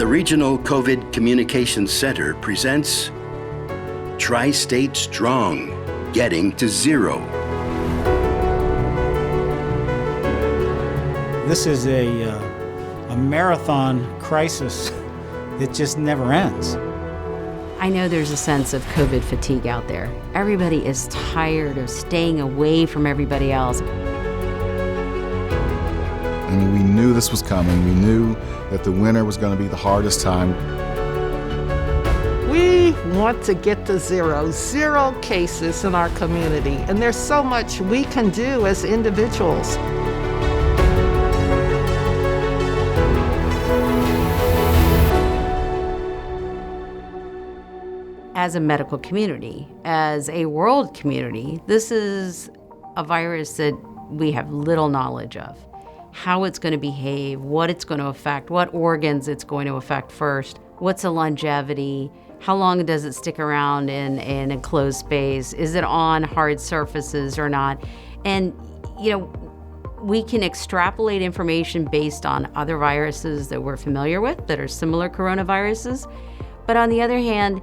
The Regional COVID Communications Center presents TriState Strong, Getting to Zero. This is a marathon crisis that just never ends. I know there's a sense of COVID fatigue out there. Everybody is tired of staying away from everybody else. I mean, we knew this was coming. We knew that the winter was going to be the hardest time. We want to get to zero cases in our community, and there's so much we can do as individuals. As a medical community, as a world community, this is a virus that we have little knowledge of. How it's going to behave, what it's going to affect, what organs it's going to affect first, what's the longevity, how long does it stick around in an enclosed space, is it on hard surfaces or not? And, we can extrapolate information based on other viruses that we're familiar with that are similar coronaviruses. But on the other hand,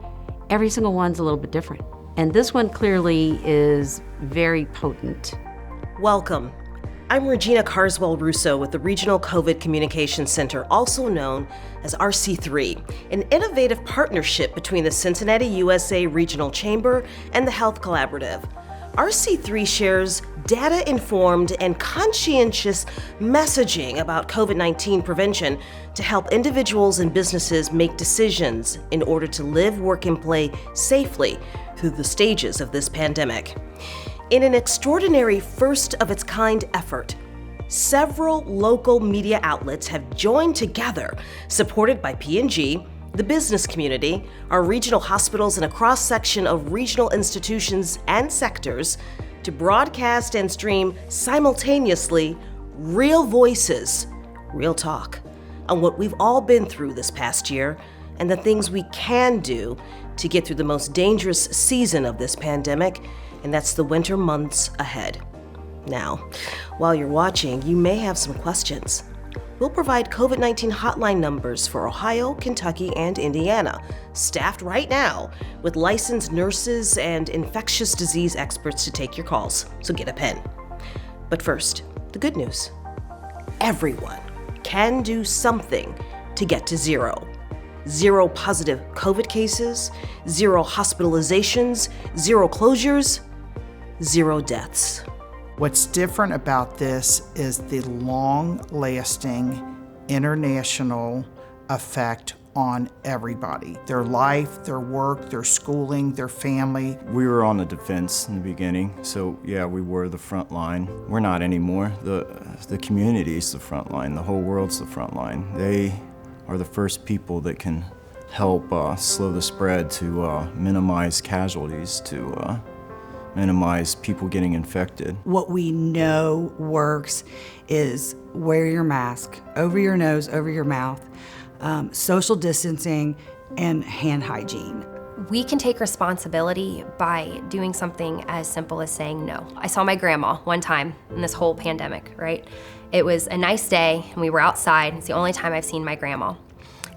every single one's a little bit different. And this one clearly is very potent. Welcome. I'm Regina Carswell-Russo with the Regional COVID Communications Center, also known as RC3, an innovative partnership between the Cincinnati, USA Regional Chamber and the Health Collaborative. RC3 shares data-informed and conscientious messaging about COVID-19 prevention to help individuals and businesses make decisions in order to live, work, and play safely through the stages of this pandemic. In an extraordinary first-of-its-kind effort, several local media outlets have joined together, supported by P&G, the business community, our regional hospitals, and a cross-section of regional institutions and sectors, to broadcast and stream simultaneously real voices, real talk, on what we've all been through this past year and the things we can do to get through the most dangerous season of this pandemic, and that's the winter months ahead. Now, while you're watching, you may have some questions. We'll provide COVID-19 hotline numbers for Ohio, Kentucky, and Indiana, staffed right now with licensed nurses and infectious disease experts to take your calls, so get a pen. But first, the good news. Everyone can do something to get to zero. Zero positive COVID cases, zero hospitalizations, zero closures, zero deaths. What's different about this is the long-lasting international effect on everybody. Their life, their work, their schooling, their family. We were on the defense in the beginning, so yeah, we were the front line. We're not anymore. The community's the front line. The whole world's the front line. They are the first people that can help slow the spread, to minimize casualties, to minimize people getting infected. What we know works is wear your mask over your nose, over your mouth, social distancing, and hand hygiene. We can take responsibility by doing something as simple as saying no. I saw my grandma one time in this whole pandemic, right? It was a nice day and we were outside. It's the only time I've seen my grandma.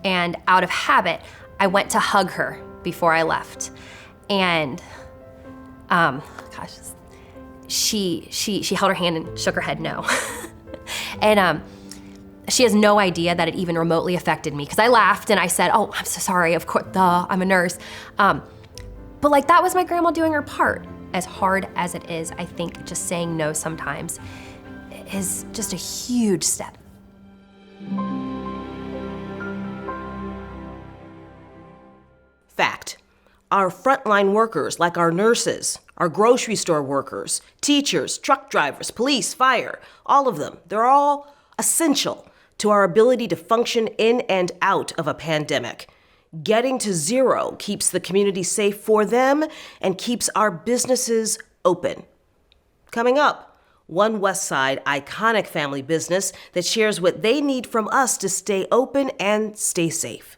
And out of habit, I went to hug her before I left. And she held her hand and shook her head no. And she has no idea that it even remotely affected me, because I laughed and I said, "Oh, I'm so sorry, of course, I'm a nurse." But that was my grandma doing her part. As hard as it is, I think just saying no sometimes is just a huge step. Fact. Our frontline workers, like our nurses, our grocery store workers, teachers, truck drivers, police, fire, all of them, they're all essential to our ability to function in and out of a pandemic. Getting to zero keeps the community safe for them and keeps our businesses open. Coming up, One Westside iconic family business that shares what they need from us to stay open and stay safe.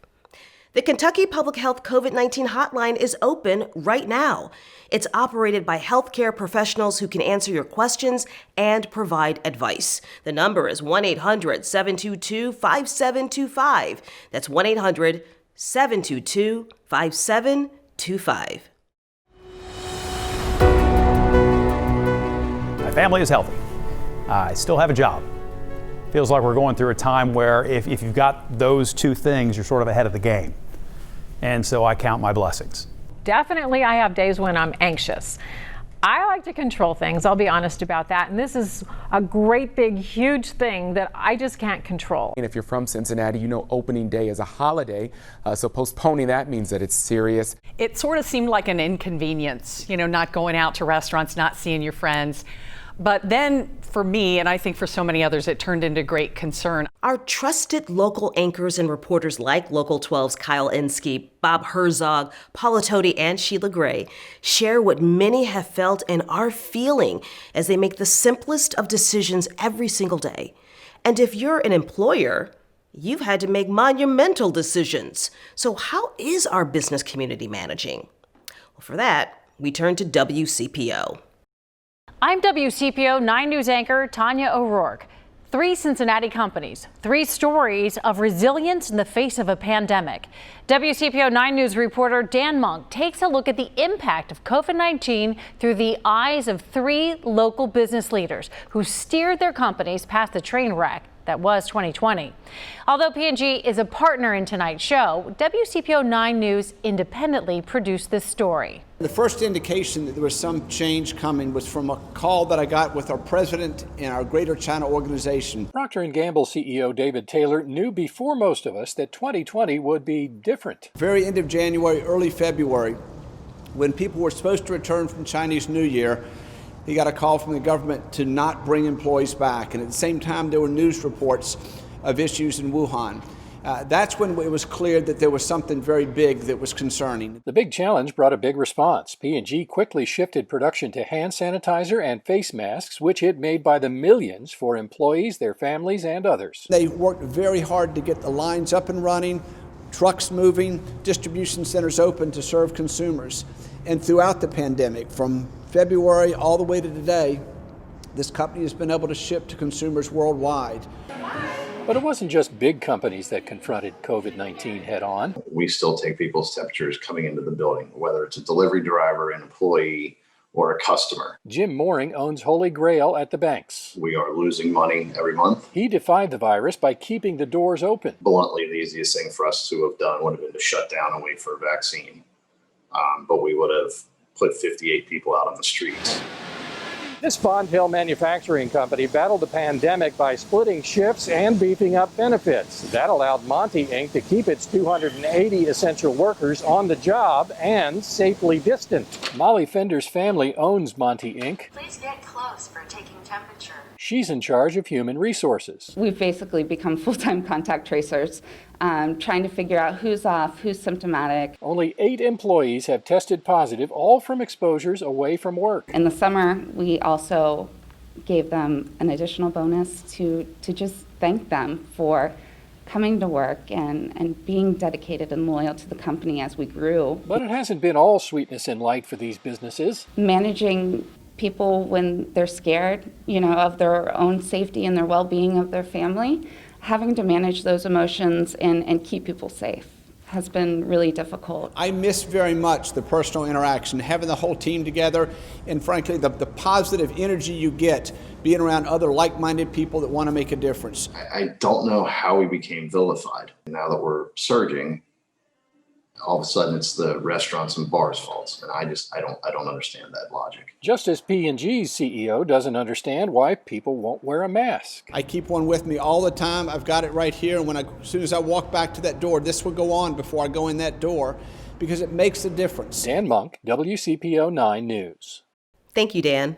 The Kentucky Public Health COVID-19 hotline is open right now. It's operated by healthcare professionals who can answer your questions and provide advice. The number is 1-800-722-5725. That's 1-800-722-5725. My family is healthy. I still have a job. Feels like we're going through a time where if you've got those two things, you're sort of ahead of the game. And so I count my blessings. Definitely, I have days when I'm anxious. I like to control things, I'll be honest about that. And this is a great, big, huge thing that I just can't control. And if you're from Cincinnati, you know opening day is a holiday, so postponing that means that it's serious. It sort of seemed like an inconvenience, not going out to restaurants, not seeing your friends. But then for me, and I think for so many others, it turned into great concern. Our trusted local anchors and reporters like Local 12's Kyle Inskeep, Bob Herzog, Paula Toti, and Sheila Gray share what many have felt and are feeling as they make the simplest of decisions every single day. And if you're an employer, you've had to make monumental decisions. So how is our business community managing? Well, for that, we turn to WCPO. I'm WCPO 9 News anchor Tanya O'Rourke. 3 Cincinnati companies, 3 stories of resilience in the face of a pandemic. WCPO 9 News reporter Dan Monk takes a look at the impact of COVID-19 through the eyes of 3 local business leaders who steered their companies past the train wreck that was 2020. Although P&G is a partner in tonight's show, WCPO 9 News independently produced this story. The first indication that there was some change coming was from a call that I got with our president and our Greater China organization. Procter and Gamble CEO David Taylor knew before most of us that 2020 would be different. Very end of January, early February, when people were supposed to return from Chinese New Year, he got a call from the government to not bring employees back. And at the same time, there were news reports of issues in Wuhan. That's when it was clear that there was something very big that was concerning. The big challenge brought a big response. P&G quickly shifted production to hand sanitizer and face masks, which it made by the millions for employees, their families, and others. They worked very hard to get the lines up and running, trucks moving, distribution centers open to serve consumers. And throughout the pandemic, from February all the way to today, this company has been able to ship to consumers worldwide. But it wasn't just big companies that confronted COVID-19 head on. We still take people's temperatures coming into the building, whether it's a delivery driver, an employee, or a customer. Jim Mooring owns Holy Grail at the banks. We are losing money every month. He defied the virus by keeping the doors open. Bluntly, the easiest thing for us to have done would have been to shut down and wait for a vaccine. But we would have put 58 people out on the streets. This Bond Hill manufacturing company battled the pandemic by splitting shifts and beefing up benefits. That allowed Monty Inc. to keep its 280 essential workers on the job and safely distant. Molly Fender's family owns Monty Inc. Please get close for taking temperature. She's in charge of human resources. We've basically become full-time contact tracers, trying to figure out who's off, who's symptomatic. Only 8 employees have tested positive, all from exposures away from work. In the summer, we also gave them an additional bonus to just thank them for coming to work and being dedicated and loyal to the company as we grew. But it hasn't been all sweetness and light for these businesses. Managing people when they're scared, of their own safety and their well-being of their family, having to manage those emotions and keep people safe has been really difficult. I miss very much the personal interaction, having the whole team together, and frankly, the positive energy you get being around other like-minded people that want to make a difference. I don't know how we became vilified. Now that we're surging, all of a sudden it's the restaurants and bars' faults, and I don't understand that logic. Just as P&G's CEO doesn't understand why people won't wear a mask. I keep one with me all the time. I've got it right here, and as soon as I walk back to that door, this will go on before I go in that door, because it makes a difference. Dan Monk, WCPO 9 News. Thank you, Dan.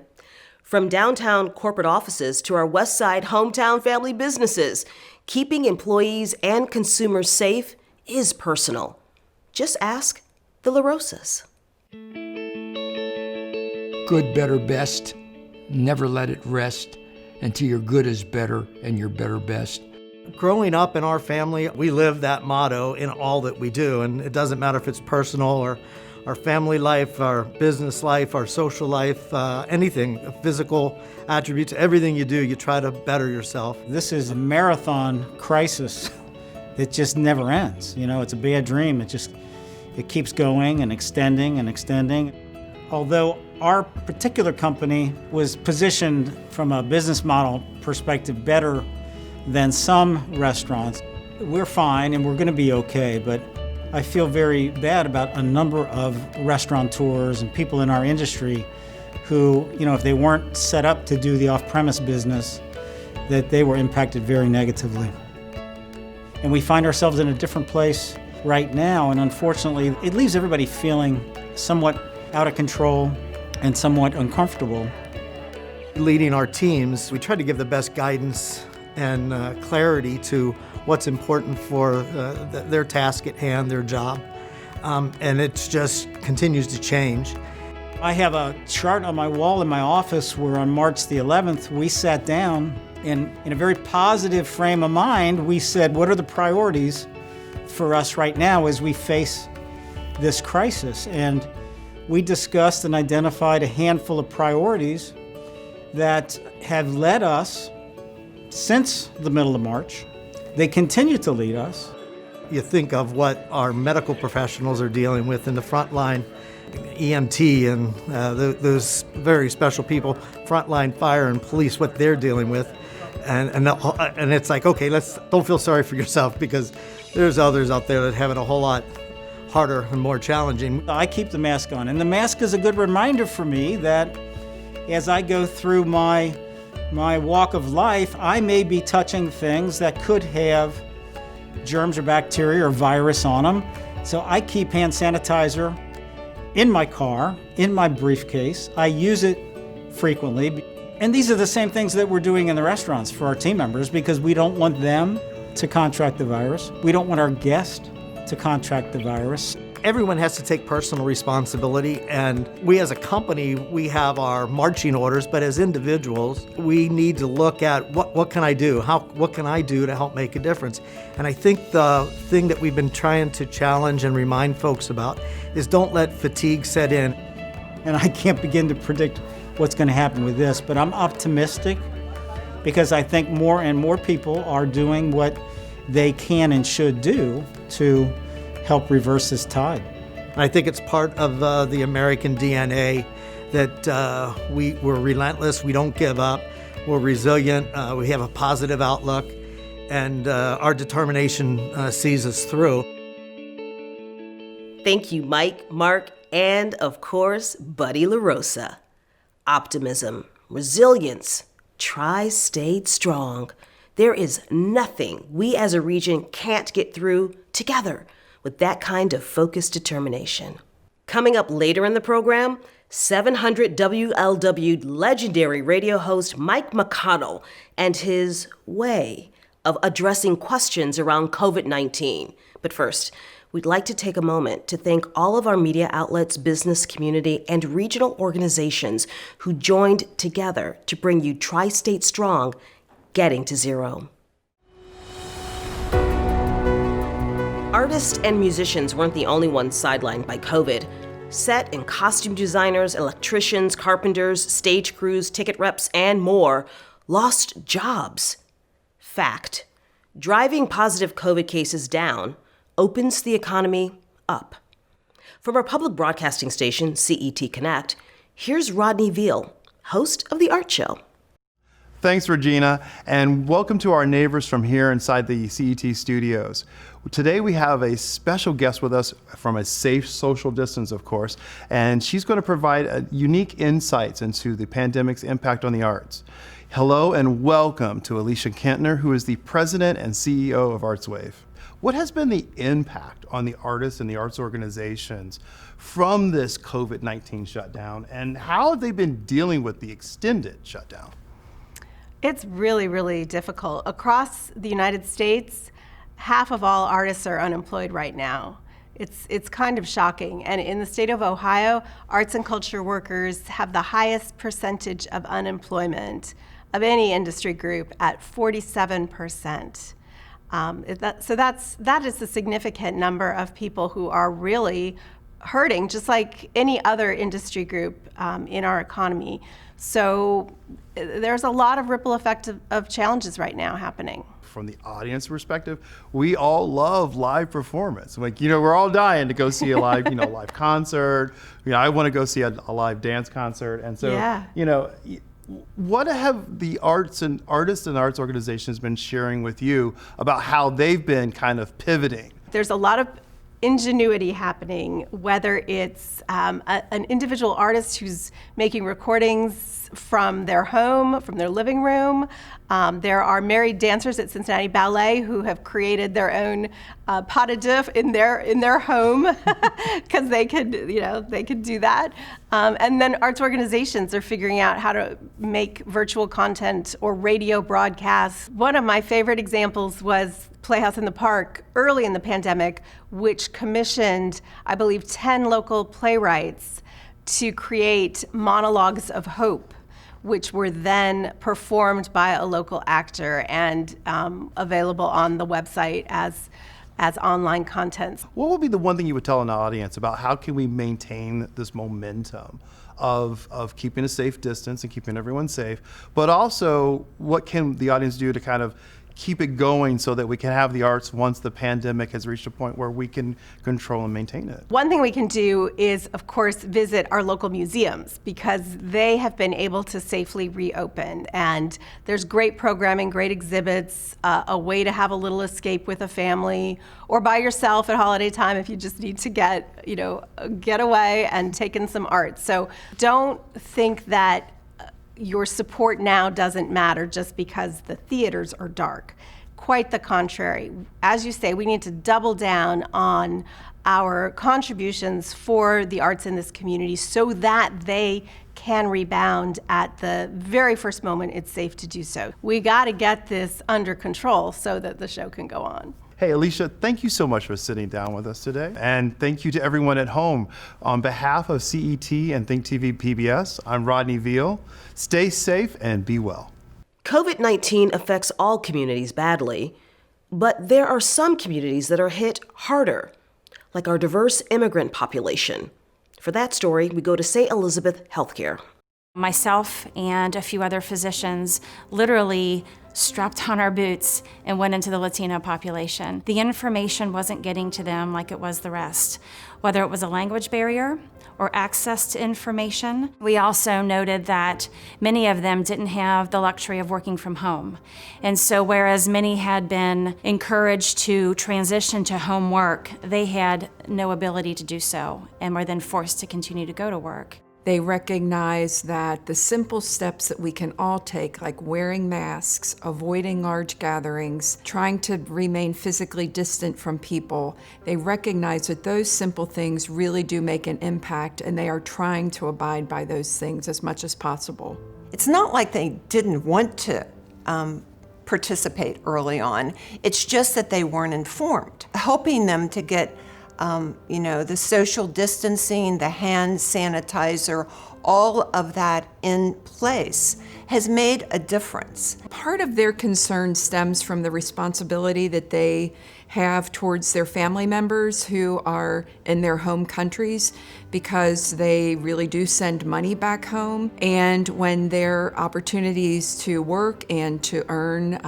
From downtown corporate offices to our West Side hometown family businesses, keeping employees and consumers safe is personal. Just ask the La Rosas. Good, better, best. Never let it rest until your good is better and your better best. Growing up in our family, we live that motto in all that we do, and it doesn't matter if it's personal or our family life, our business life, our social life, anything, physical attributes, everything you do, you try to better yourself. This is a marathon crisis that just never ends. You know, it's a bad dream. It keeps going and extending and extending. Although our particular company was positioned from a business model perspective better than some restaurants, we're fine and we're going to be okay, but I feel very bad about a number of restaurateurs and people in our industry who, you know, if they weren't set up to do the off-premise business, that they were impacted very negatively. And we find ourselves in a different place right now, and unfortunately, it leaves everybody feeling somewhat out of control and somewhat uncomfortable. Leading our teams, we try to give the best guidance and clarity to what's important for their task at hand, their job. And it just continues to change. I have a chart on my wall in my office where on March the 11th, we sat down and in a very positive frame of mind, we said, what are the priorities for us right now as we face this crisis? And we discussed and identified a handful of priorities that have led us since the middle of March. They continue to lead us. You think of what our medical professionals are dealing with in the front line, EMT and those very special people, frontline fire and police, what they're dealing with. And it's like, okay, don't feel sorry for yourself because there's others out there that have it a whole lot harder and more challenging. I keep the mask on, and the mask is a good reminder for me that as I go through my walk of life, I may be touching things that could have germs or bacteria or virus on them. So I keep hand sanitizer in my car, in my briefcase. I use it frequently. And these are the same things that we're doing in the restaurants for our team members because we don't want them to contract the virus. We don't want our guests to contract the virus. Everyone has to take personal responsibility, and we as a company, we have our marching orders, but as individuals, we need to look at what can I do? What can I do to help make a difference? And I think the thing that we've been trying to challenge and remind folks about is don't let fatigue set in. And I can't begin to predict what's going to happen with this, but I'm optimistic because I think more and more people are doing what they can and should do to help reverse this tide. I think it's part of the American DNA that we're relentless, we don't give up, we're resilient, we have a positive outlook, and our determination sees us through. Thank you, Mike, Mark, and of course, Buddy LaRosa. Optimism, resilience, TriState strong. There is nothing we as a region can't get through together with that kind of focused determination. Coming up later in the program, 700 WLW legendary radio host Mike McConnell and his way of addressing questions around COVID-19. But first, we'd like to take a moment to thank all of our media outlets, business community, and regional organizations who joined together to bring you TriState Strong, Getting to Zero. Artists and musicians weren't the only ones sidelined by COVID. Set and costume designers, electricians, carpenters, stage crews, ticket reps, and more lost jobs. Fact: driving positive COVID cases down opens the economy up. From our public broadcasting station, CET Connect, here's Rodney Veal, host of The Art Show. Thanks, Regina, and welcome to our neighbors from here inside the CET studios. Today we have a special guest with us from a safe social distance, of course, and she's going to provide unique insights into the pandemic's impact on the arts. Hello and welcome to Alicia Kentner, who is the president and CEO of ArtsWave. What has been the impact on the artists and the arts organizations from this COVID-19 shutdown, and how have they been dealing with the extended shutdown? It's really, really difficult. Across the United States, half of all artists are unemployed right now. It's kind of shocking. And in the state of Ohio, arts and culture workers have the highest percentage of unemployment of any industry group at 47%. That is a significant number of people who are really hurting, just like any other industry group in our economy. So there's a lot of ripple effect of challenges right now happening. From the audience perspective, we all love live performance. Like, we're all dying to go see a live, live concert. I want to go see a live dance concert. And so, what have the artists and arts organizations been sharing with you about how they've been kind of pivoting? There's a lot of ingenuity happening, whether it's an individual artist who's making recordings from their home, from their living room. There are married dancers at Cincinnati Ballet who have created their own pas de deux in their home because they could do that. And then arts organizations are figuring out how to make virtual content or radio broadcasts. One of my favorite examples was Playhouse in the Park early in the pandemic, which commissioned, I believe, 10 local playwrights to create monologues of hope, which were then performed by a local actor and available on the website as online content. What would be the one thing you would tell an audience about how can we maintain this momentum of keeping a safe distance and keeping everyone safe, but also what can the audience do to kind of keep it going so that we can have the arts once the pandemic has reached a point where we can control and maintain it? One thing we can do is, of course, visit our local museums because they have been able to safely reopen. And there's great programming, great exhibits, a way to have a little escape with a family or by yourself at holiday time if you just need to get away and take in some art. So don't think that your support now doesn't matter just because the theaters are dark. Quite the contrary. As you say, we need to double down on our contributions for the arts in this community so that they can rebound at the very first moment it's safe to do so. We got to get this under control so that the show can go on. Hey, Alicia, thank you so much for sitting down with us today. And thank you to everyone at home. On behalf of CET and Think TV PBS, I'm Rodney Veal. Stay safe and be well. COVID-19 affects all communities badly, but there are some communities that are hit harder, like our diverse immigrant population. For that story, we go to St. Elizabeth Healthcare. Myself and a few other physicians literally strapped on our boots and went into the Latino population. The information wasn't getting to them like it was the rest, whether it was a language barrier or access to information. We also noted that many of them didn't have the luxury of working from home. And so whereas many had been encouraged to transition to home work, they had no ability to do so and were then forced to continue to go to work. They recognize that the simple steps that we can all take, like wearing masks, avoiding large gatherings, trying to remain physically distant from people, they recognize that those simple things really do make an impact, and they are trying to abide by those things as much as possible. It's not like they didn't want to participate early on. It's just that they weren't informed. Helping them to get the social distancing, the hand sanitizer, all of that in place has made a difference. Part of their concern stems from the responsibility that they have towards their family members who are in their home countries, because they really do send money back home. And when their opportunities to work and to earn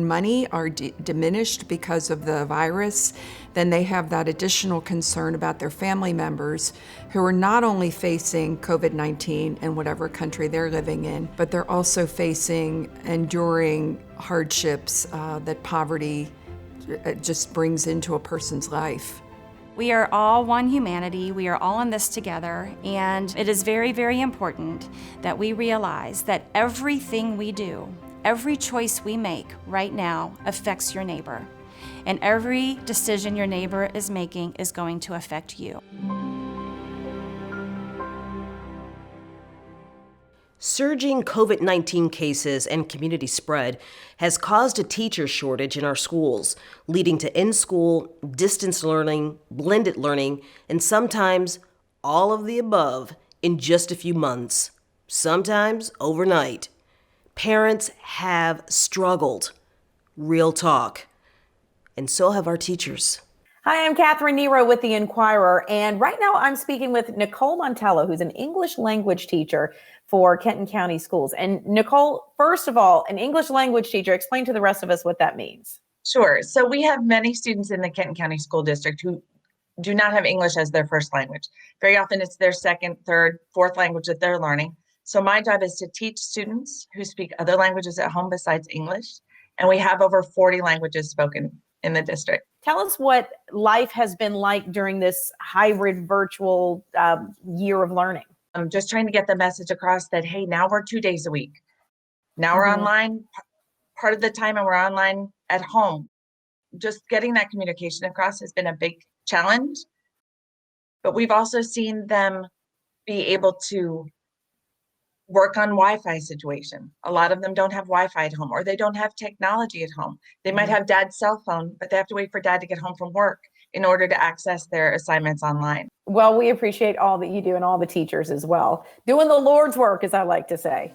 money are diminished because of the virus, then they have that additional concern about their family members who are not only facing COVID-19 in whatever country they're living in, but they're also facing enduring hardships that poverty just brings into a person's life. We are all one humanity, we are all in this together, and it is very, very important that we realize that everything we do, every choice we make right now affects your neighbor. And every decision your neighbor is making is going to affect you. Surging COVID-19 cases and community spread has caused a teacher shortage in our schools, leading to in-school, distance learning, blended learning, and sometimes all of the above in just a few months, sometimes overnight. Parents have struggled. real talk. And so have our teachers. Hi, I'm Catherine Nero with The Inquirer, and right now I'm speaking with Nicole Montello, who's an English language teacher for Kenton County Schools. And Nicole, first of all, an English language teacher, explain to the rest of us what that means. Sure. So we have many students in the Kenton County School District who do not have English as their first language. Very often it's their second, third, fourth language that they're learning. So my job is to teach students who speak other languages at home besides English. And we have over 40 languages spoken in the district. Tell us what life has been like during this hybrid virtual year of learning. I'm just trying to get the message across that, hey, now we're 2 days a week. Now we're online part of the time and we're online at home. Just getting that communication across has been a big challenge. But we've also seen them be able to work on Wi-Fi situation. A lot of them don't have Wi-Fi at home, or they don't have technology at home. They might have dad's cell phone, but they have to wait for dad to get home from work in order to access their assignments online. Well, we appreciate all that you do and all the teachers as well. Doing the Lord's work, as I like to say.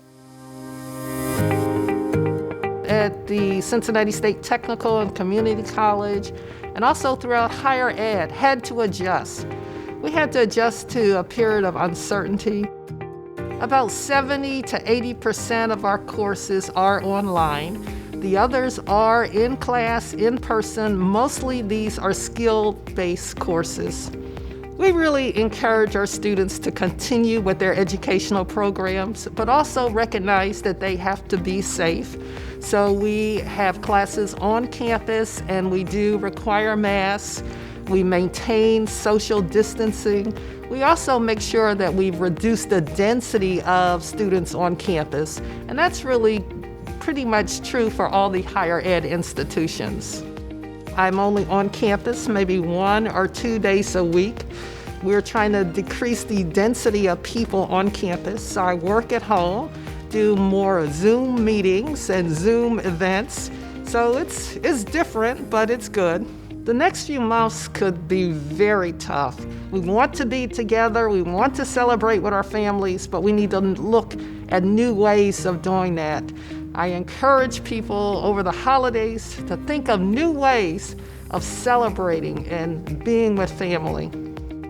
At the Cincinnati State Technical and Community College, and also throughout higher ed, had to adjust. We had to adjust to a period of uncertainty. About 70 to 80% of our courses are online. The others are in class, in person. Mostly these are skill-based courses. We really encourage our students to continue with their educational programs, but also recognize that they have to be safe. So we have classes on campus and we do require masks. We maintain social distancing. We also make sure that we've reduced the density of students on campus, and that's really pretty much true for all the higher ed institutions. I'm only on campus maybe 1 or 2 days a week. We're trying to decrease the density of people on campus, so I work at home, do more Zoom meetings and Zoom events. So it's different, but it's good. The next few months could be very tough. We want to be together, we want to celebrate with our families, but we need to look at new ways of doing that. I encourage people over the holidays to think of new ways of celebrating and being with family.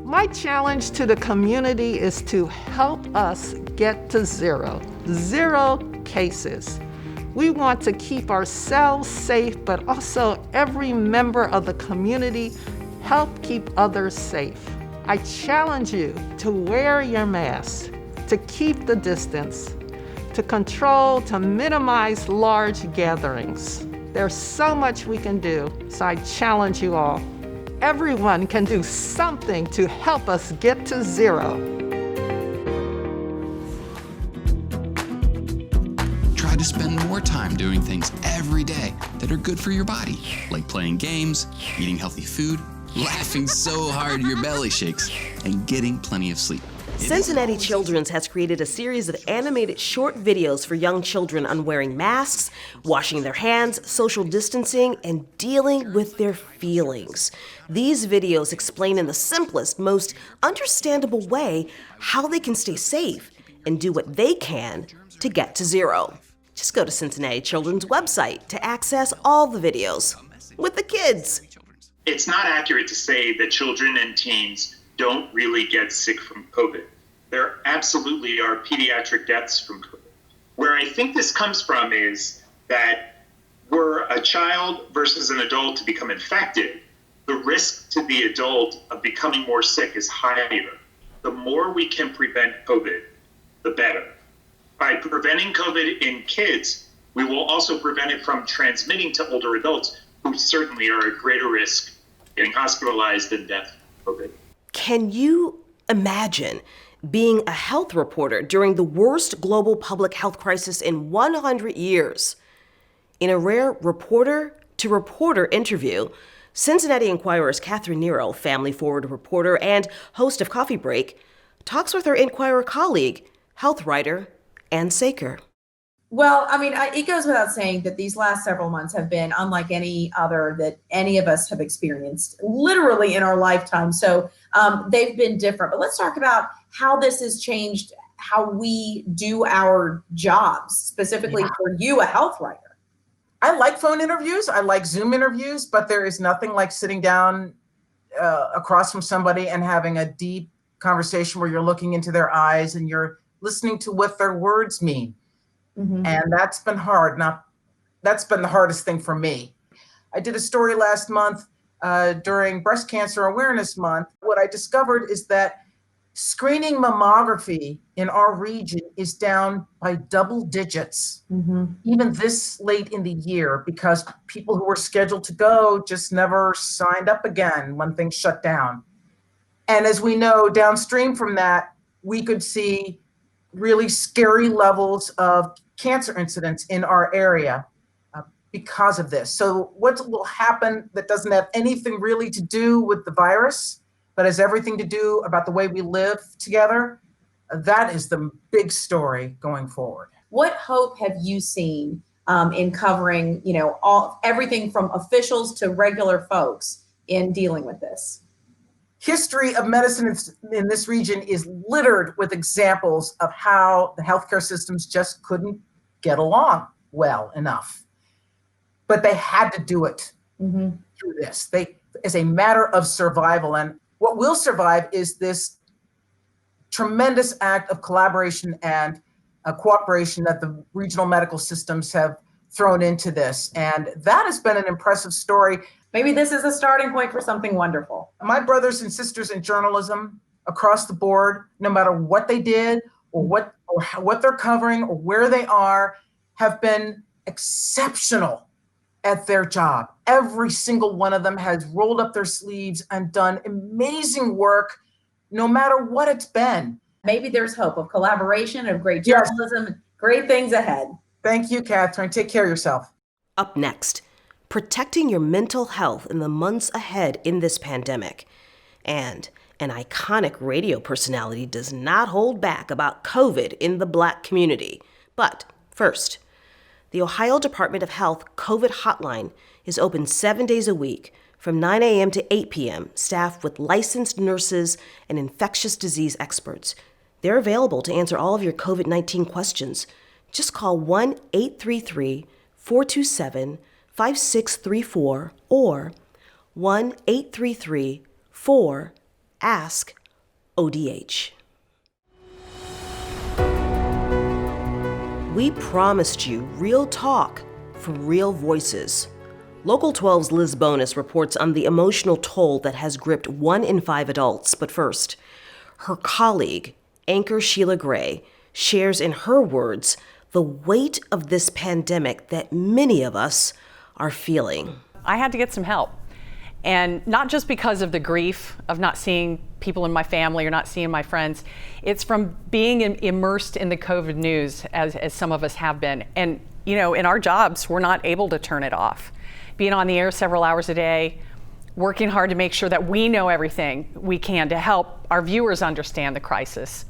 My challenge to the community is to help us get to zero cases. We want to keep ourselves safe, but also every member of the community help keep others safe. I challenge you to wear your mask, to keep the distance, to control, to minimize large gatherings. There's so much we can do, so I challenge you all. Everyone can do something to help us get to zero. Try to spend more time doing things every day that are good for your body, like playing games, eating healthy food, laughing so hard your belly shakes, and getting plenty of sleep. Cincinnati Children's has created a series of animated short videos for young children on wearing masks, washing their hands, social distancing, and dealing with their feelings. These videos explain in the simplest, most understandable way how they can stay safe and do what they can to get to zero. Just go to Cincinnati Children's website to access all the videos with the kids. It's not accurate to say that children and teens don't really get sick from COVID. There absolutely are pediatric deaths from COVID. Where I think this comes from is that were a child versus an adult to become infected, the risk to the adult of becoming more sick is higher. The more we can prevent COVID, the better. By preventing COVID in kids, we will also prevent it from transmitting to older adults who certainly are at greater risk getting hospitalized and death from COVID. Can you imagine being a health reporter during the worst global public health crisis in 100 years? In a rare reporter-to-reporter interview, Cincinnati Inquirer's Catherine Nero, family forward reporter and host of Coffee Break, talks with her Inquirer colleague, health writer Ann Saker. Well, I mean, it goes without saying that these last several months have been unlike any other that any of us have experienced, literally in our lifetime. So they've been different. But let's talk about how this has changed how we do our jobs, specifically for you, a health writer. I like phone interviews. I like Zoom interviews, but there is nothing like sitting down across from somebody and having a deep conversation where you're looking into their eyes and you're listening to what their words mean. Mm-hmm. And that's been hard. That's been the hardest thing for me. I did a story last month during Breast Cancer Awareness Month. What I discovered is that screening mammography in our region is down by double digits, even this late in the year, because people who were scheduled to go just never signed up again when things shut down. And as we know, downstream from that, we could see really scary levels of cancer incidents in our area because of this. So what will happen that doesn't have anything really to do with the virus, but has everything to do about the way we live together, that is the big story going forward. What hope have you seen in covering, everything from officials to regular folks in dealing with this? History of medicine in this region is littered with examples of how the healthcare systems just couldn't get along well enough. But they had to do it through this. As a matter of survival. And what will survive is this tremendous act of collaboration and cooperation that the regional medical systems have thrown into this. And that has been an impressive story. Maybe this is a starting point for something wonderful. My brothers and sisters in journalism across the board, no matter what they did or what they're covering or where they are, have been exceptional at their job. Every single one of them has rolled up their sleeves and done amazing work, no matter what it's been. Maybe there's hope of collaboration, of great journalism, great things ahead. Thank you, Catherine. Take care of yourself. Up next, protecting your mental health in the months ahead in this pandemic. And an iconic radio personality does not hold back about COVID in the Black community. But first, the Ohio Department of Health COVID hotline is open 7 days a week from 9 a.m. to 8 p.m., staffed with licensed nurses and infectious disease experts. They're available to answer all of your COVID-19 questions. Just call 1-833-427-5634 or 1-833-4-ASK-ODH. We promised you real talk from real voices. Local 12's Liz Bonus reports on the emotional toll that has gripped 1 in 5 adults. But first, her colleague, anchor Sheila Gray, shares in her words the weight of this pandemic that many of us are feeling. I had to get some help. And not just because of the grief of not seeing people in my family or not seeing my friends. It's from being immersed in the COVID news as some of us have been. And, in our jobs, we're not able to turn it off. Being on the air several hours a day, working hard to make sure that we know everything we can to help our viewers understand the crisis.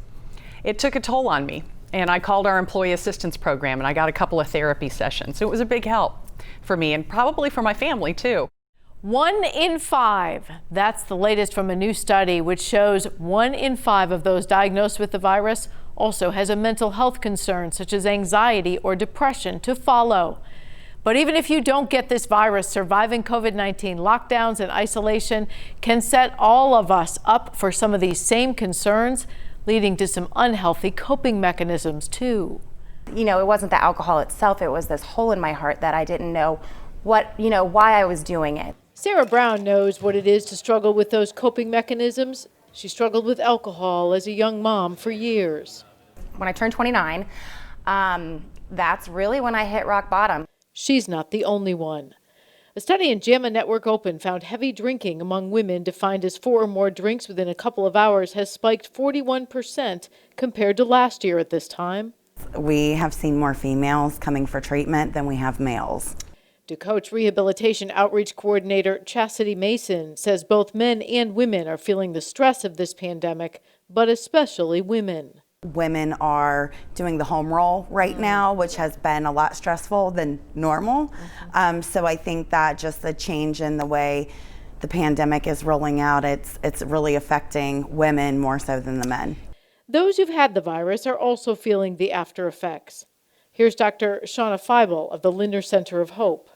It took a toll on me. And I called our employee assistance program and I got a couple of therapy sessions. So it was a big help for me and probably for my family too. 1 in 5. That's the latest from a new study which shows 1 in 5 of those diagnosed with the virus also has a mental health concern such as anxiety or depression to follow. But even if you don't get this virus, surviving COVID-19 lockdowns and isolation can set all of us up for some of these same concerns, leading to some unhealthy coping mechanisms too. It wasn't the alcohol itself, it was this hole in my heart that I didn't know why I was doing it. Sarah Brown knows what it is to struggle with those coping mechanisms. She struggled with alcohol as a young mom for years. When I turned 29, that's really when I hit rock bottom. She's not the only one. A study in JAMA Network Open found heavy drinking among women defined as 4 or more drinks within a couple of hours has spiked 41% compared to last year at this time. We have seen more females coming for treatment than we have males. DeCoach Rehabilitation Outreach Coordinator Chastity Mason says both men and women are feeling the stress of this pandemic, but especially women. Women are doing the home roll right now, which has been a lot stressful than normal. So I think that just the change in the way the pandemic is rolling out, it's really affecting women more so than the men. Those who've had the virus are also feeling the after effects. Here's Dr. Shauna Feibel of the Linder Center of Hope.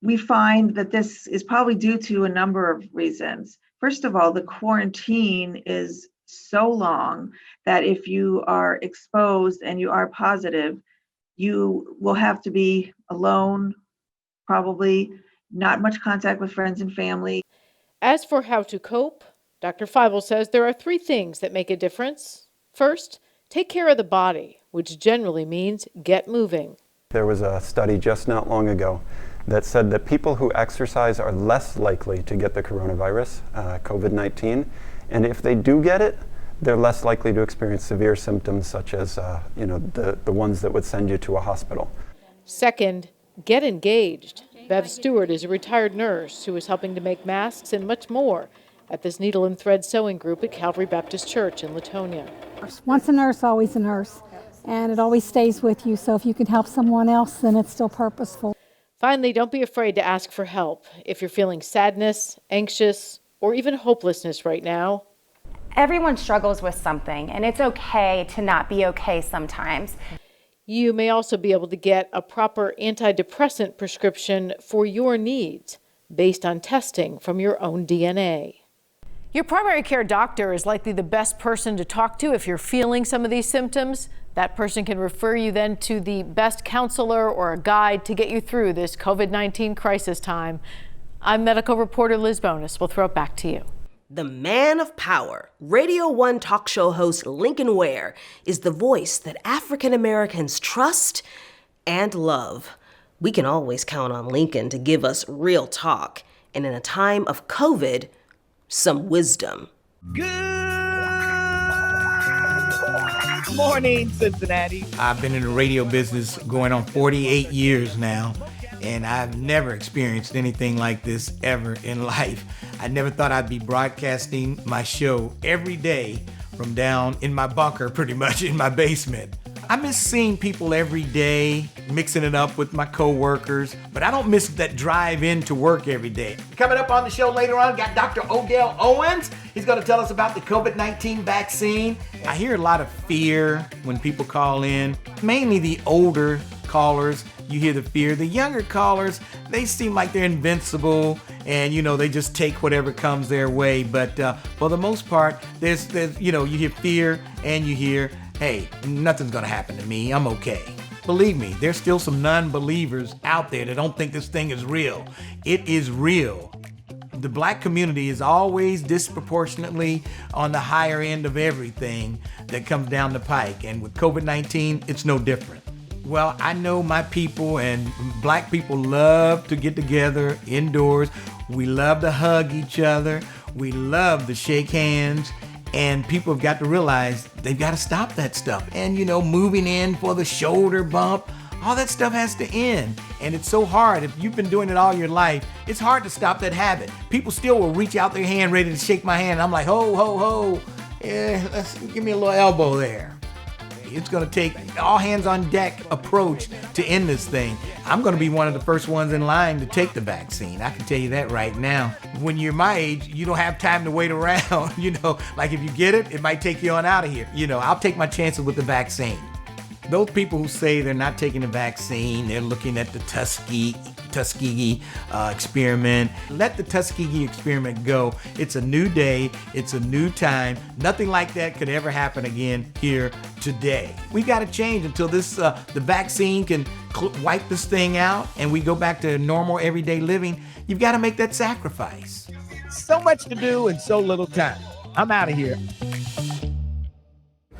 We find that this is probably due to a number of reasons. First of all, the quarantine is so long that if you are exposed and you are positive, you will have to be alone, probably not much contact with friends and family. As for how to cope, Dr. Feibel says there are 3 things that make a difference. First, take care of the body, which generally means get moving. There was a study just not long ago that said that people who exercise are less likely to get the coronavirus, COVID-19, and if they do get it, they're less likely to experience severe symptoms such as the ones that would send you to a hospital. Second, get engaged. Bev Stewart is a retired nurse who is helping to make masks and much more at this needle and thread sewing group at Calvary Baptist Church in Latonia. Once a nurse, always a nurse, and it always stays with you, so if you can help someone else, then it's still purposeful. Finally, don't be afraid to ask for help. If you're feeling sadness, anxious, or even hopelessness right now, everyone struggles with something, and it's okay to not be okay sometimes. You may also be able to get a proper antidepressant prescription for your needs based on testing from your own DNA. Your primary care doctor is likely the best person to talk to if you're feeling some of these symptoms. That person can refer you then to the best counselor or a guide to get you through this COVID-19 crisis time. I'm medical reporter Liz Bonus. We'll throw it back to you. The man of power, Radio 1 talk show host Lincoln Ware, is the voice that African Americans trust and love. We can always count on Lincoln to give us real talk, and in a time of COVID, some wisdom. Good morning, Cincinnati. I've been in the radio business going on 48 years now, and I've never experienced anything like this ever in life. I never thought I'd be broadcasting my show every day from down in my bunker, pretty much in my basement. I miss seeing people every day, mixing it up with my coworkers, but I don't miss that drive into work every day. Coming up on the show later on, got Dr. Odell Owens. He's going to tell us about the COVID-19 vaccine. I hear a lot of fear when people call in, mainly the older callers. You hear the fear. The younger callers, they seem like they're invincible and, they just take whatever comes their way. But for the most part, there's you hear fear and you hear, hey, nothing's gonna happen to me, I'm okay. Believe me, there's still some non-believers out there that don't think this thing is real. It is real. The black community is always disproportionately on the higher end of everything that comes down the pike. And with COVID-19, it's no different. Well, I know my people and black people love to get together indoors. We love to hug each other. We love to shake hands. And people have got to realize they've got to stop that stuff. And, moving in for the shoulder bump, all that stuff has to end. And it's so hard. If you've been doing it all your life, it's hard to stop that habit. People still will reach out their hand ready to shake my hand. I'm like, ho, ho, ho. Yeah, give me a little elbow there. It's going to take all hands on deck approach to end this thing. I'm going to be one of the first ones in line to take the vaccine. I can tell you that right now. When you're my age, you don't have time to wait around. Like if you get it, it might take you on out of here. I'll take my chances with the vaccine. Those people who say they're not taking the vaccine, they're looking at the Tuskegee experiment. Let the Tuskegee experiment go. It's a new day. It's a new time. Nothing like that could ever happen again here today. We got to change until the vaccine can wipe this thing out and we go back to normal everyday living. You've got to make that sacrifice. So much to do and so little time. I'm out of here.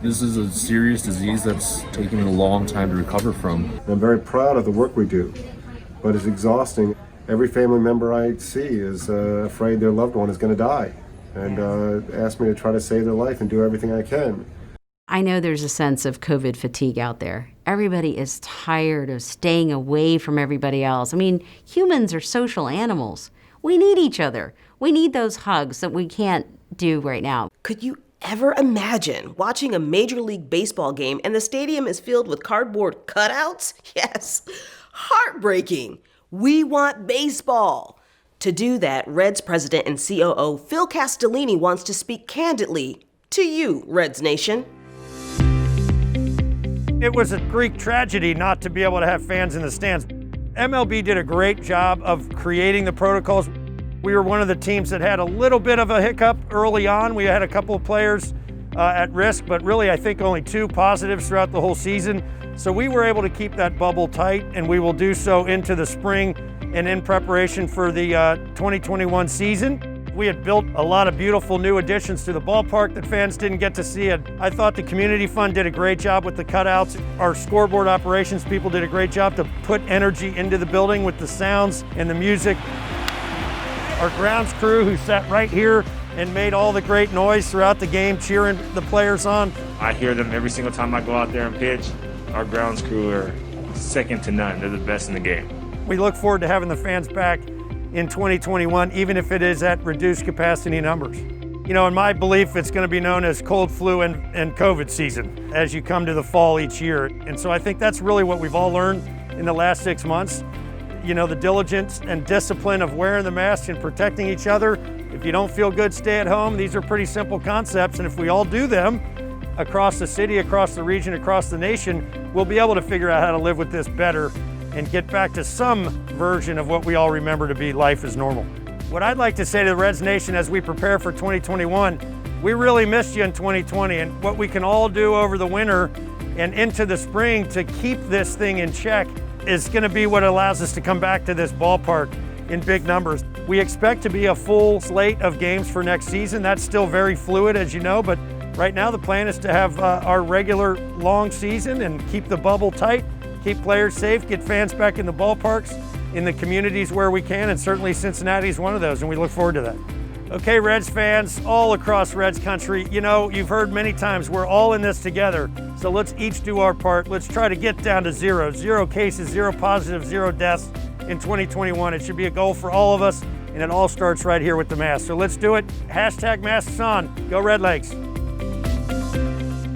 This is a serious disease that's taking a long time to recover from. I'm very proud of the work we do, but it's exhausting. Every family member I see is afraid their loved one is going to die and ask me to try to save their life and do everything I can. I know there's a sense of COVID fatigue out there. Everybody is tired of staying away from everybody else. I mean, humans are social animals. We need each other. We need those hugs that we can't do right now. Could you ever imagine watching a Major League Baseball game and the stadium is filled with cardboard cutouts? Yes, heartbreaking. We want baseball. To do that, Reds president and COO Phil Castellini wants to speak candidly to you, Reds Nation. It was a Greek tragedy not to be able to have fans in the stands. MLB did a great job of creating the protocols. We were one of the teams that had a little bit of a hiccup early on. We had a couple of players at risk, but really I think only 2 positives throughout the whole season. So we were able to keep that bubble tight, and we will do so into the spring and in preparation for the 2021 season. We had built a lot of beautiful new additions to the ballpark that fans didn't get to see. I thought the community fund did a great job with the cutouts. Our scoreboard operations people did a great job to put energy into the building with the sounds and the music. Our grounds crew, who sat right here and made all the great noise throughout the game, cheering the players on. I hear them every single time I go out there and pitch. Our grounds crew are second to none. They're the best in the game. We look forward to having the fans back in 2021, even if it is at reduced capacity numbers. You know, in my belief, it's going to be known as cold, flu, and COVID season as you come to the fall each year. And so I think that's really what we've all learned in the last 6 months. You know, the diligence and discipline of wearing the mask and protecting each other. If you don't feel good, stay at home. These are pretty simple concepts, and if we all do them across the city, across the region, across the nation, we'll be able to figure out how to live with this better and get back to some version of what we all remember to be life as normal. What I'd like to say to the Reds Nation as we prepare for 2021, we really missed you in 2020, and what we can all do over the winter and into the spring to keep this thing in check is going to be what allows us to come back to this ballpark in big numbers. We expect to be a full slate of games for next season. That's still very fluid, as you know, but right now the plan is to have our regular long season and keep the bubble tight, keep players safe, get fans back in the ballparks, in the communities where we can, and certainly Cincinnati is one of those, and we look forward to that. Okay, Reds fans, all across Reds country, you know, you've heard many times, we're all in this together, so let's each do our part. Let's try to get down to 0 cases, 0 positives, 0 deaths in 2021. It should be a goal for all of us, and it all starts right here with the mask. So let's do it. #masks on. Go Red Legs.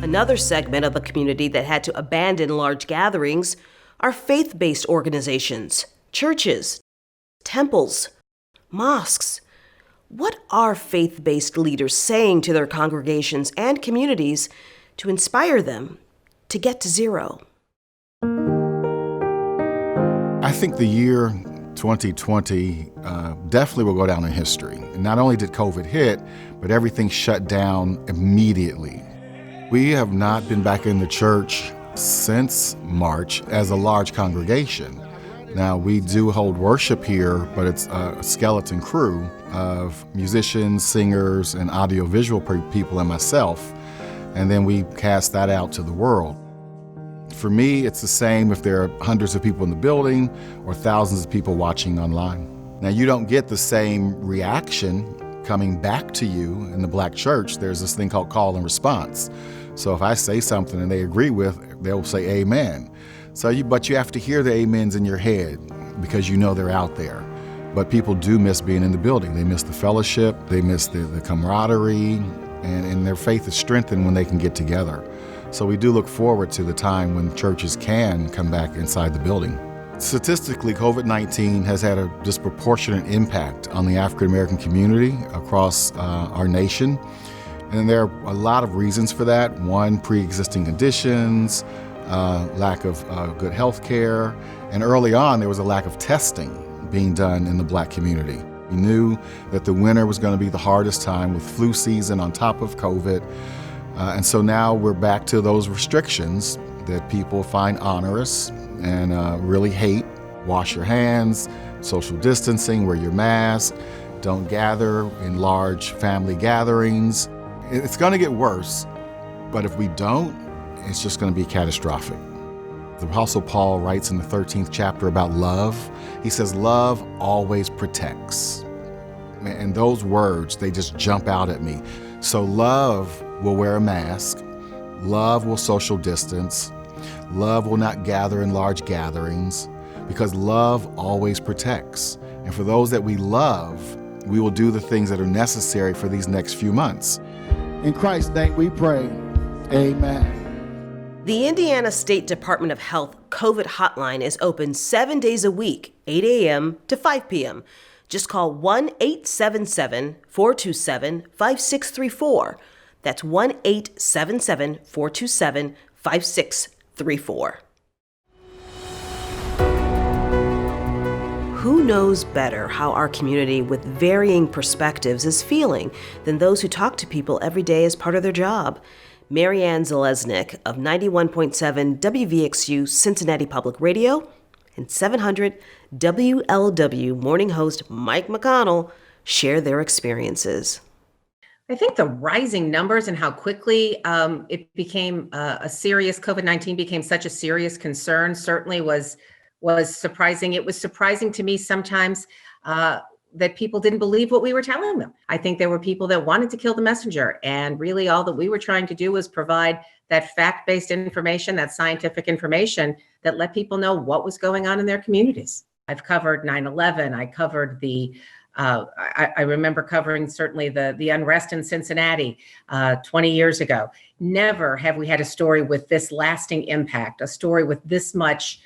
Another segment of the community that had to abandon large gatherings are faith-based organizations, churches, temples, mosques. What are faith-based leaders saying to their congregations and communities to inspire them to get to 0? I think the year 2020 definitely will go down in history. And not only did COVID hit, but everything shut down immediately. We have not been back in the church since March as a large congregation. Now, we do hold worship here, but it's a skeleton crew of musicians, singers, and audiovisual people and myself, and then we cast that out to the world. For me, it's the same if there are hundreds of people in the building or thousands of people watching online. Now, you don't get the same reaction coming back to you in the Black church. There's this thing called call and response. So if I say something and they agree with, they'll say amen. But you have to hear the amens in your head because you know they're out there. But people do miss being in the building. They miss the fellowship, they miss the camaraderie, and their faith is strengthened when they can get together. So we do look forward to the time when churches can come back inside the building. Statistically, COVID-19 has had a disproportionate impact on the African American community across our nation. And there are a lot of reasons for that. One, pre-existing conditions, lack of good health care, and early on there was a lack of testing being done in the Black community. We knew that the winter was going to be the hardest time with flu season on top of COVID, and so now we're back to those restrictions that people find onerous and really hate. Wash your hands, social distancing, wear your mask, don't gather in large family gatherings. It's going to get worse, but if we don't, it's just going to be catastrophic. The Apostle Paul writes in the 13th chapter about love. He says, love always protects. And those words, they just jump out at me. So love will wear a mask. Love will social distance. Love will not gather in large gatherings because love always protects. And for those that we love, we will do the things that are necessary for these next few months. In Christ's name we pray, amen. The Indiana State Department of Health COVID hotline is open 7 days a week, 8 a.m. to 5 p.m. Just call 1-877-427-5634. That's 1-877-427-5634. 888-848-3434. Who knows better how our community with varying perspectives is feeling than those who talk to people every day as part of their job? Marianne Zalesnik of 91.7 WVXU Cincinnati Public Radio and 700 WLW morning host Mike McConnell share their experiences. I think the rising numbers and how quickly it became a serious, COVID-19 became such a serious concern certainly was surprising. It was surprising to me sometimes that people didn't believe what we were telling them. I think there were people that wanted to kill the messenger, and really all that we were trying to do was provide that fact-based information, that scientific information that let people know what was going on in their communities. I've covered 9/11. I covered I remember covering certainly the unrest in Cincinnati 20 years ago. Never have we had a story with this lasting impact, a story with this much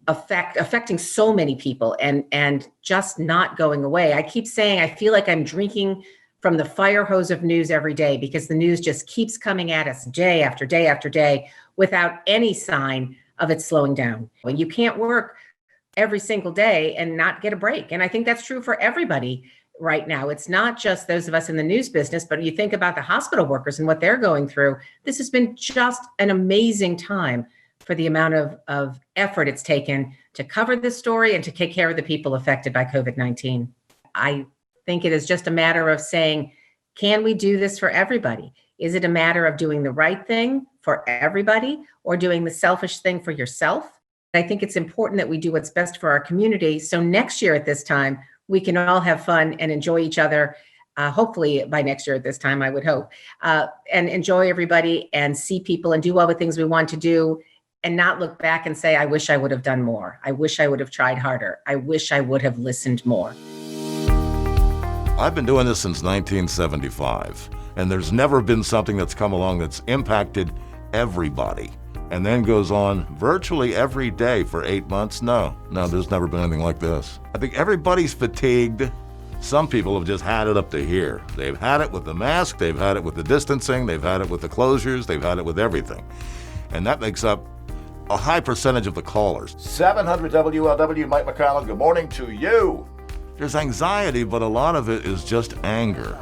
affecting so many people and just not going away. I keep saying I feel like I'm drinking from the fire hose of news every day because the news just keeps coming at us day after day after day without any sign of it slowing down. When you can't work every single day and not get a break. And I think that's true for everybody right now. It's not just those of us in the news business, but you think about the hospital workers and what they're going through. This has been just an amazing time for the amount of effort it's taken to cover this story and to take care of the people affected by COVID-19. I think it is just a matter of saying, can we do this for everybody? Is it a matter of doing the right thing for everybody or doing the selfish thing for yourself? I think it's important that we do what's best for our community. So next year at this time, we can all have fun and enjoy each other. Hopefully by next year at this time, I would hope, and enjoy everybody and see people and do all the things we want to do and not look back and say, I wish I would have done more. I wish I would have tried harder. I wish I would have listened more. I've been doing this since 1975, and there's never been something that's come along that's impacted everybody and then goes on virtually every day for 8 months. No, there's never been anything like this. I think everybody's fatigued. Some people have just had it up to here. They've had it with the mask, they've had it with the distancing, they've had it with the closures, they've had it with everything. And that makes up a high percentage of the callers. 700 WLW, Mike McConnell, good morning to you. There's anxiety, but a lot of it is just anger.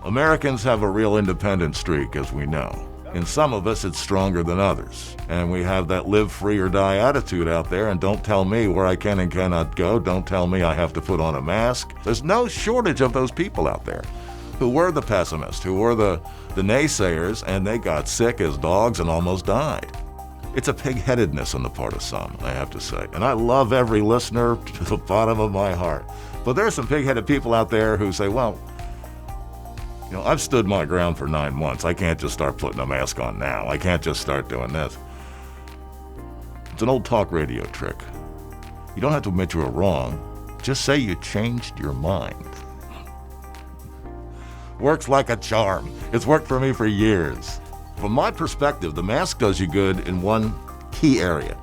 Americans have a real independent streak, as we know. In some of us, it's stronger than others. And we have that live free or die attitude out there, and don't tell me where I can and cannot go. Don't tell me I have to put on a mask. There's no shortage of those people out there who were the pessimists, who were the naysayers, and they got sick as dogs and almost died. It's a pig-headedness on the part of some, I have to say. And I love every listener to the bottom of my heart. But there's some pig-headed people out there who say, well, I've stood my ground for 9 months. I can't just start putting a mask on now. I can't just start doing this. It's an old talk radio trick. You don't have to admit you were wrong. Just say you changed your mind. Works like a charm. It's worked for me for years. From my perspective, the mask does you good in one key area.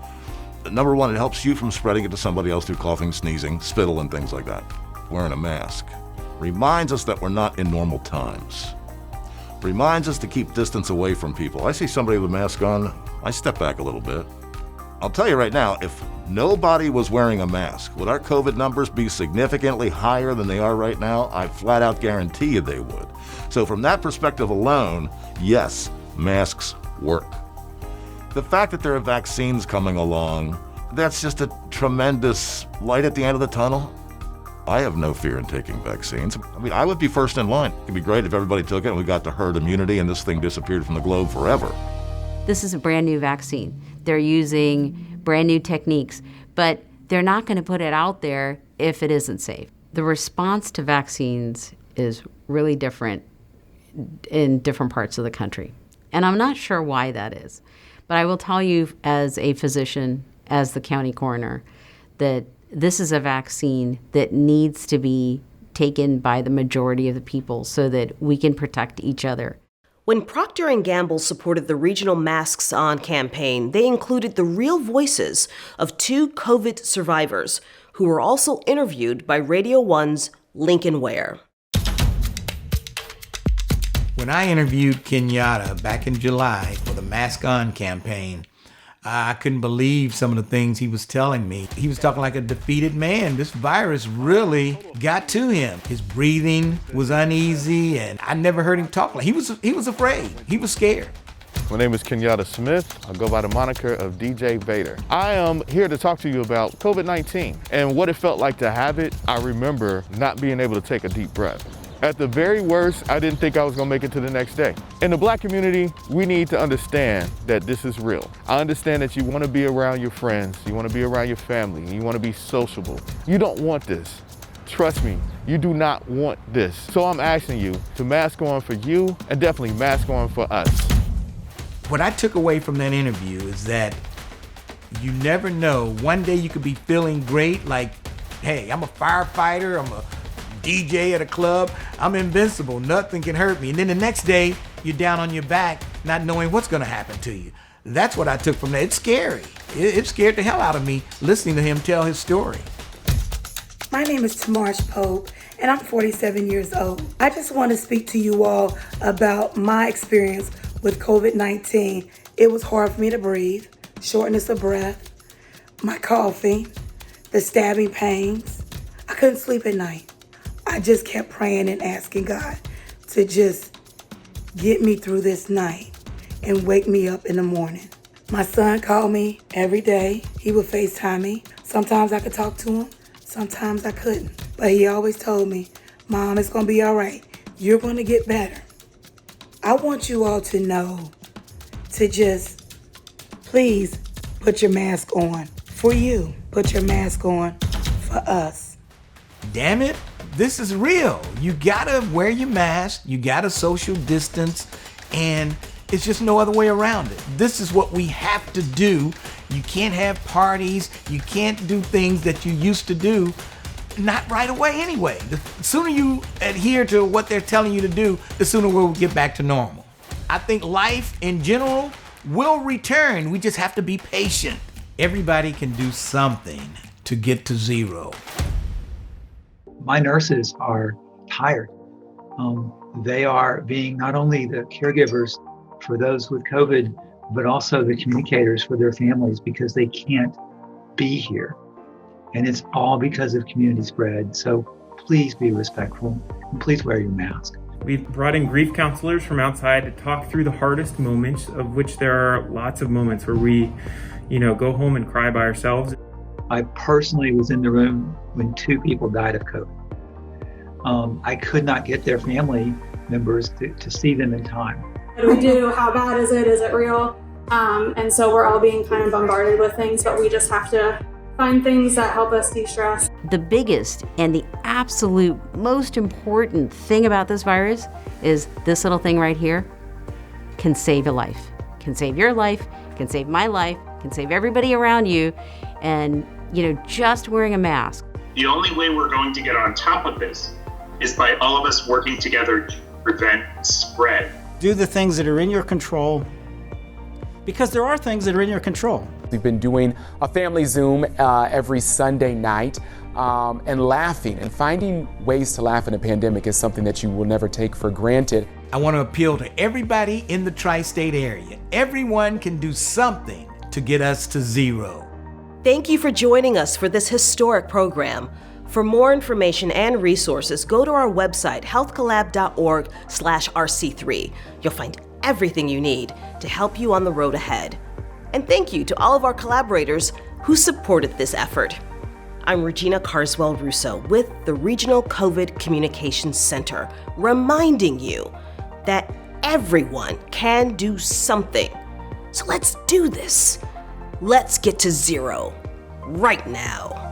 Number one, it helps you from spreading it to somebody else through coughing, sneezing, spittle, and things like that. Wearing a mask reminds us that we're not in normal times. Reminds us to keep distance away from people. I see somebody with a mask on, I step back a little bit. I'll tell you right now, if nobody was wearing a mask, would our COVID numbers be significantly higher than they are right now? I flat out guarantee you they would. So from that perspective alone, yes, masks work. The fact that there are vaccines coming along, that's just a tremendous light at the end of the tunnel. I have no fear in taking vaccines. I mean, I would be first in line. It'd be great if everybody took it and we got to herd immunity and this thing disappeared from the globe forever. This is a brand new vaccine. They're using brand new techniques, but they're not going to put it out there if it isn't safe. The response to vaccines is really different in different parts of the country. And I'm not sure why that is. But I will tell you as a physician, as the county coroner, that this is a vaccine that needs to be taken by the majority of the people so that we can protect each other. When Procter and Gamble supported the regional Masks On campaign, they included the real voices of 2 COVID survivors who were also interviewed by Radio 1's Lincoln Ware. When I interviewed Kenyatta back in July for the Mask On campaign, I couldn't believe some of the things he was telling me. He was talking like a defeated man. This virus really got to him. His breathing was uneasy, and I never heard him talk like he was afraid. He was scared. My name is Kenyatta Smith. I go by the moniker of DJ Vader. I am here to talk to you about COVID-19 and what it felt like to have it. I remember not being able to take a deep breath. At the very worst, I didn't think I was gonna make it to the next day. In the Black community, we need to understand that this is real. I understand that you wanna be around your friends, you wanna be around your family, you wanna be sociable. You don't want this. Trust me, you do not want this. So I'm asking you to mask on for you and definitely mask on for us. What I took away from that interview is that you never know. One day you could be feeling great, like, hey, I'm a firefighter, I'm a DJ at a club, I'm invincible, nothing can hurt me. And then the next day, you're down on your back, not knowing what's gonna happen to you. That's what I took from that. It's scary. It scared the hell out of me listening to him tell his story. My name is Tamarsh Pope, and I'm 47 years old. I just want to speak to you all about my experience with COVID-19. It was hard for me to breathe, shortness of breath, my coughing, the stabbing pains. I couldn't sleep at night. I just kept praying and asking God to just get me through this night and wake me up in the morning. My son called me every day. He would FaceTime me. Sometimes I could talk to him, sometimes I couldn't. But he always told me, Mom, it's gonna be all right. You're gonna get better. I want you all to know to just please put your mask on for you. Put your mask on for us. Damn it, this is real. You gotta wear your mask, you gotta social distance, and it's just no other way around it. This is what we have to do. You can't have parties, you can't do things that you used to do, not right away anyway. The sooner you adhere to what they're telling you to do, the sooner we'll get back to normal. I think life in general will return. We just have to be patient. Everybody can do something to get to zero. My nurses are tired. They are being not only the caregivers for those with COVID, but also the communicators for their families because they can't be here. And it's all because of community spread. So please be respectful and please wear your mask. We've brought in grief counselors from outside to talk through the hardest moments, of which there are lots of moments where we, go home and cry by ourselves. I personally was in the room when 2 people died of COVID. I could not get their family members to see them in time. What do we do? How bad is it? Is it real? And so we're all being kind of bombarded with things, but we just have to find things that help us de-stress. The biggest and the absolute most important thing about this virus is this little thing right here can save a life. Can save your life, can save my life, can save everybody around you. And, just wearing a mask. The only way we're going to get on top of this is by all of us working together to prevent spread. Do the things that are in your control, because there are things that are in your control. We've been doing a family Zoom every Sunday night and laughing, and finding ways to laugh in a pandemic is something that you will never take for granted. I want to appeal to everybody in the TriState area. Everyone can do something to get us to zero. Thank you for joining us for this historic program. For more information and resources, go to our website, healthcollab.org/RC3. You'll find everything you need to help you on the road ahead. And thank you to all of our collaborators who supported this effort. I'm Regina Carswell Russo with the Regional COVID Communications Center, reminding you that everyone can do something. So let's do this. Let's get to zero right now.